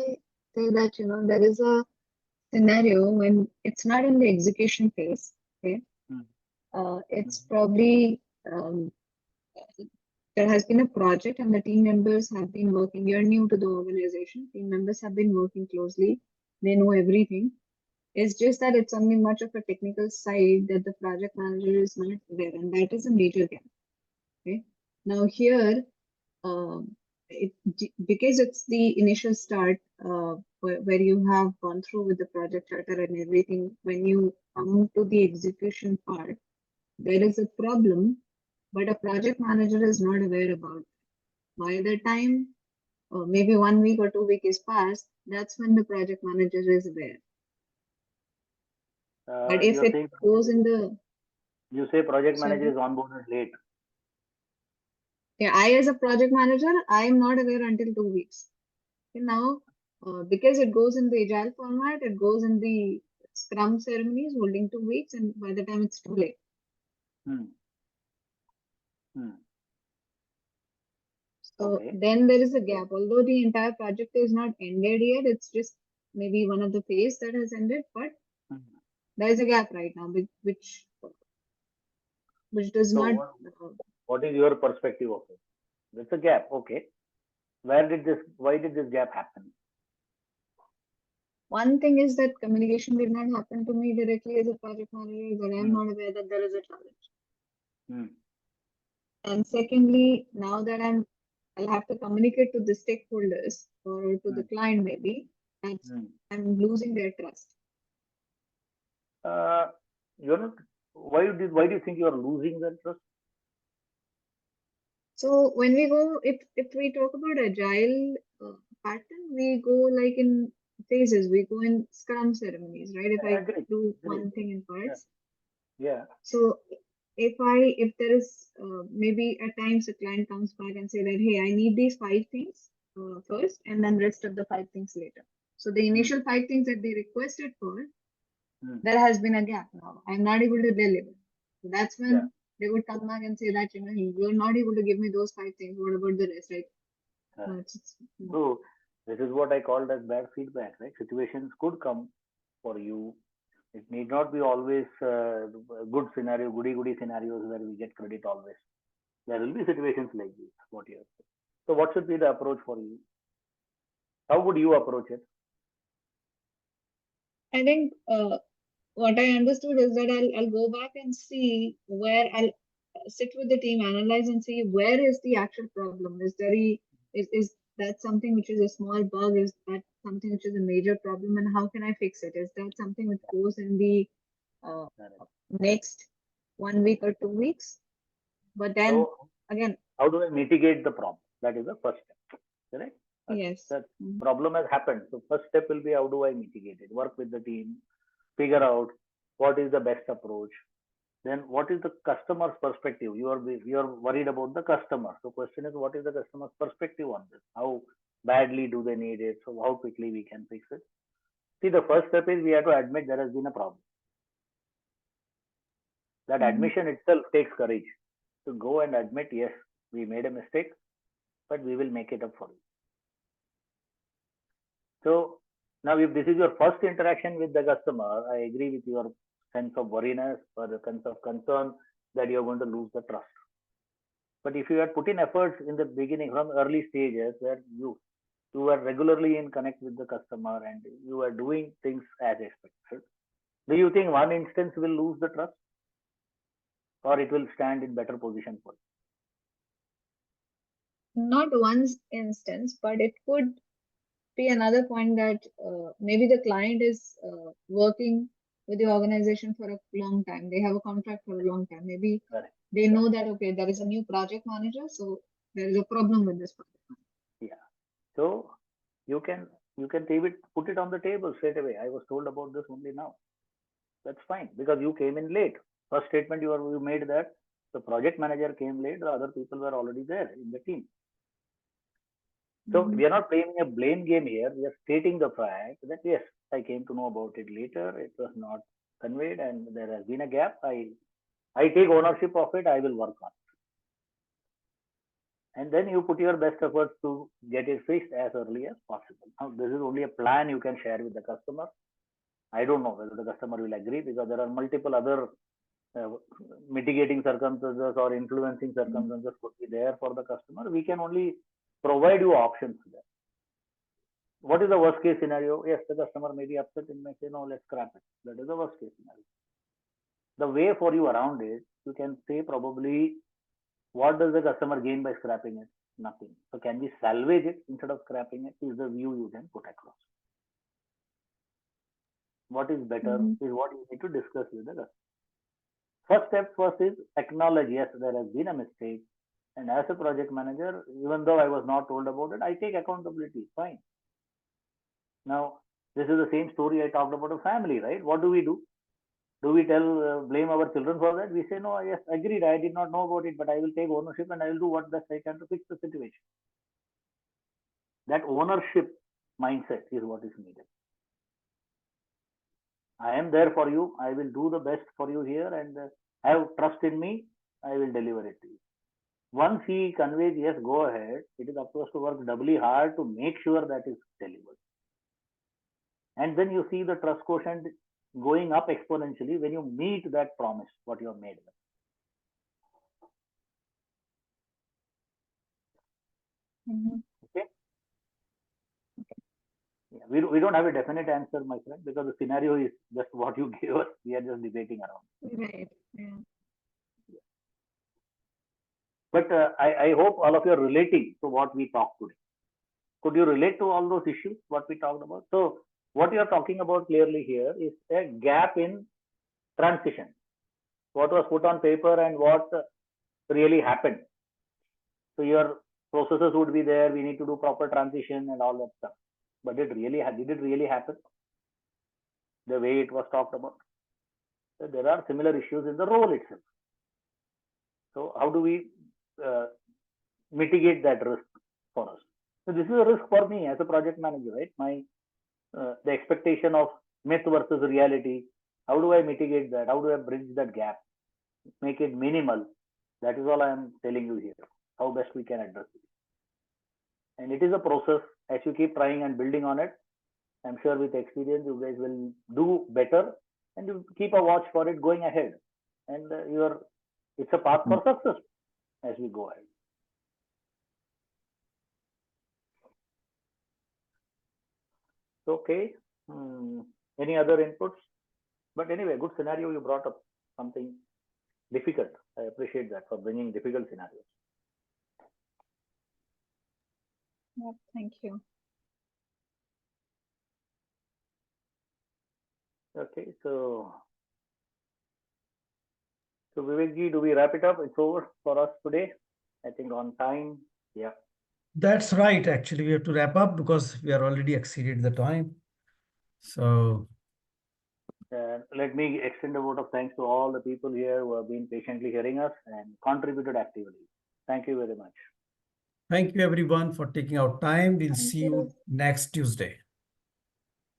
say that, there is a scenario when it's not in the execution phase, okay, it's probably there has been a project and the team members have been working. You're new to the organization. Team members have been working closely. They know everything. It's just that it's only much of a technical side that the project manager is not aware, and that is a major gap. Okay. Now here, because it's the initial start where you have gone through with the project charter and everything, when you come to the execution part, there is a problem, but a project manager is not aware about it. By the time maybe 1 week or 2 weeks is passed, that's when the project manager is aware. But if it goes in the...
You say project manager is onboarded late.
Yeah, I as a project manager, I am not aware until 2 weeks. Okay, now, because it goes in the agile format, it goes in the Scrum ceremonies holding 2 weeks, and by the time it's too late.
Hmm. Hmm.
So
Okay.
then there is a gap. Although the entire project is not ended yet, it's just maybe one of the phase that has ended, but
Hmm.
there is a gap right now, which does
So
not.
what is your perspective of it? There's a gap. Okay. Why did this gap happen?
One thing is that communication did not happen to me directly as a project manager, that I am
Hmm.
not aware that there is a challenge.
Hmm.
And secondly, now that I'll have to communicate to the stakeholders or to the
Hmm.
client maybe, and
Hmm.
I'm losing their trust.
You're not. Why do you think you are losing that trust?
So when we go, if we talk about agile pattern, we go like in phases. We go in Scrum ceremonies, right? If I
Agree.
do
Agree.
one thing in parts.
Yeah.
So if there is maybe at times a client comes back and say that, hey, I need these 5 things first, and then rest of the 5 things later. So the initial 5 things that they requested for,
Hmm.
there has been a gap now. I'm not able to deliver. So that's when
Yeah.
they would come back and say that, you're not able to give me those 5 things. What about the rest, right? No,
So this is what I called as bad feedback, right? Situations could come for you. It need not be always good scenario, goody scenarios where we get credit always. There will be situations like this. What you have said. So what should be the approach for you? How would you approach it?
I think what I understood is that I'll go back and see where I'll sit with the team, analyze and see where is the actual problem. Is that something which is a small bug? Is that something which is a major problem? And how can I fix it? Is that something which goes in the uh, next 1 week or 2 weeks? But then
So
again,
how do I mitigate the problem? That is the first step. Correct?
yes.
That problem has happened. So first step will be how do I mitigate it? Work with the team, figure out what is the best approach. Then what is the customer's perspective? You are worried about the customer. So question is what is the customer's perspective on this? How badly do they need it? So how quickly we can fix it? See, the first step is we have to admit there has been a problem. That admission itself takes courage to go and admit, yes, we made a mistake, but we will make it up for you. So now if this is your first interaction with the customer, I agree with your sense of worriness or the sense of concern that you're going to lose the trust. But if you had put in efforts in the beginning from early stages where you were regularly in connect with the customer and you were doing things as expected, do you think one instance will lose the trust or it will stand in better position for
Not one instance, but it could be another point that maybe the client is working with the organization for a long time. They have a contract for a long time. Maybe
you? Correct.
they know that, okay, there is a new project manager, so there is a problem with this project.
Yeah. So you can put it on the table straight away. I was told about this only now. That's fine because you came in late. First statement you made that the project manager came late, the other people were already there in the team. So we are not playing a blame game here. We are stating the fact that yes, I came to know about it later. It was not conveyed, and there has been a gap. I take ownership of it. I will work on it, and then you put your best efforts to get it fixed as early as possible. Now this is only a plan you can share with the customer. I don't know whether the customer will agree because there are multiple other uh, mitigating circumstances or influencing circumstances could be there for the customer. We can only provide you options there. What is the worst case scenario? Yes, the customer may be upset and may say, no, let's scrap it. That is the worst case scenario. The way for you around it, you can say probably, what does the customer gain by scrapping it? Nothing. So can we salvage it instead of scrapping it? Is the view you can put across. What is better is what you need to discuss with the customer. First step first is acknowledge, yes, there has been a mistake. And as a project manager, even though I was not told about it, I take accountability. Fine. Now, this is the same story I talked about a family, right? What do? Do we blame our children for that? We say, no, yes, agreed, I did not know about it, but I will take ownership and I will do what best I can to fix the situation. That ownership mindset is what is needed. I am there for you. I will do the best for you here, and have trust in me. I will deliver it to you. Once he conveys, yes, go ahead, it is up to us to work doubly hard to make sure that is delivered. And then you see the trust quotient going up exponentially when you meet that promise, what you have made. Okay. Yeah, we don't have a definite answer, my friend, because the scenario is just what you gave us. We are just debating around.
Right. Yeah.
But I hope all of you are relating to what we talked today. Could you relate to all those issues, what we talked about? So what you are talking about clearly here is a gap in transition. What was put on paper and what really happened. So your processes would be there. We need to do proper transition and all that stuff. But did it really happen the way it was talked about? So there are similar issues in the role itself. So how do we mitigate that risk for us? So this is a risk for me as a project manager, right? My the expectation of myth versus reality. How do I mitigate that? How do I bridge that gap? Make it minimal. That is all I am telling you here. How best we can address it. And it is a process. As you keep trying and building on it, I'm sure with experience you guys will do better, and you keep a watch for it going ahead. And it's a path for success as we go ahead. Okay. Any other inputs? But anyway, good scenario you brought up, something difficult. I appreciate that for bringing difficult scenarios.
Yeah, thank you.
Okay, so Vivek ji, do we wrap it up? It's over for us today. I think on time. Yeah.
That's right. Actually, we have to wrap up because we are already exceeded the time. So
Let me extend a vote of thanks to all the people here who have been patiently hearing us and contributed actively. Thank you very much.
thank you everyone for taking out time. We'll
Thank
see
you.
you next Tuesday.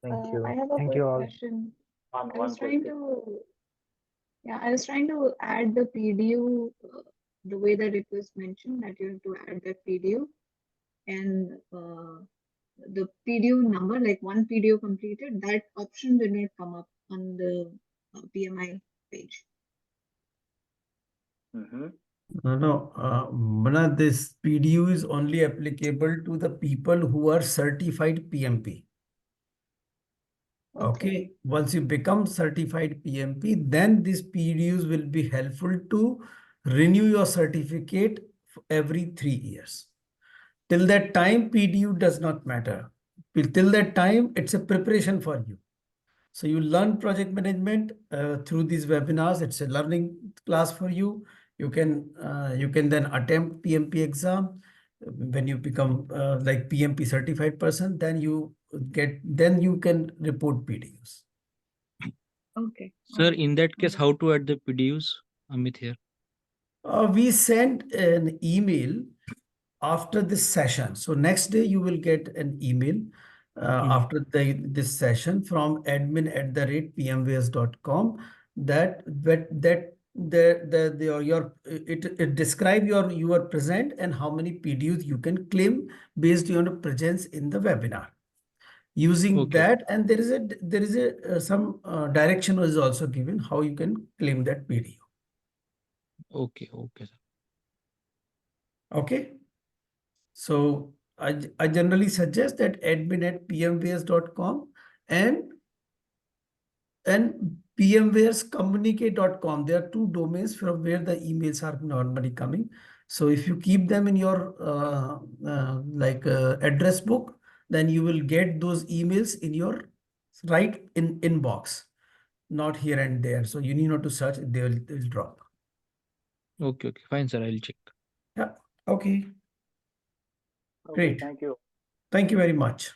Thank you.
I have a
Thank
quick
you all.
question. I
One
was trying
question.
to, yeah, I was trying to add the PDU the way that it was mentioned that you have to add that PDU and the PDU number, like one PDU completed, that option did not come up on the PMI page.
No, this PDU is only applicable to the people who are certified PMP. Okay. Once you become certified PMP, then these PDUs will be helpful to renew your certificate every 3 years. Till that time, PDU does not matter. Till that time, it's a preparation for you. So you learn project management through these webinars. It's a learning class for you. You can then attempt PMP exam. When you become like PMP certified person, then you can report PDUs.
Okay.
Sir, in that case, how to add the PDUs? Amit here.
We send an email after this session. So next day you will get an email after this session from admin@pmwares.com it describe your present and how many PDUs you can claim based on your presence in the webinar. Using that, and there is some direction is also given how you can claim that PDU.
Okay, sir.
Okay. So I generally suggest that admin@pmwares.com and pmwarescommunicate.com. There are two domains from where the emails are normally coming. So if you keep them in your address book, then you will get those emails in your inbox, not here and there. So you need not to search; they will drop.
Okay, fine, sir. I'll check.
Yeah. Okay.
Okay,
Great.
thank you.
Thank you very much.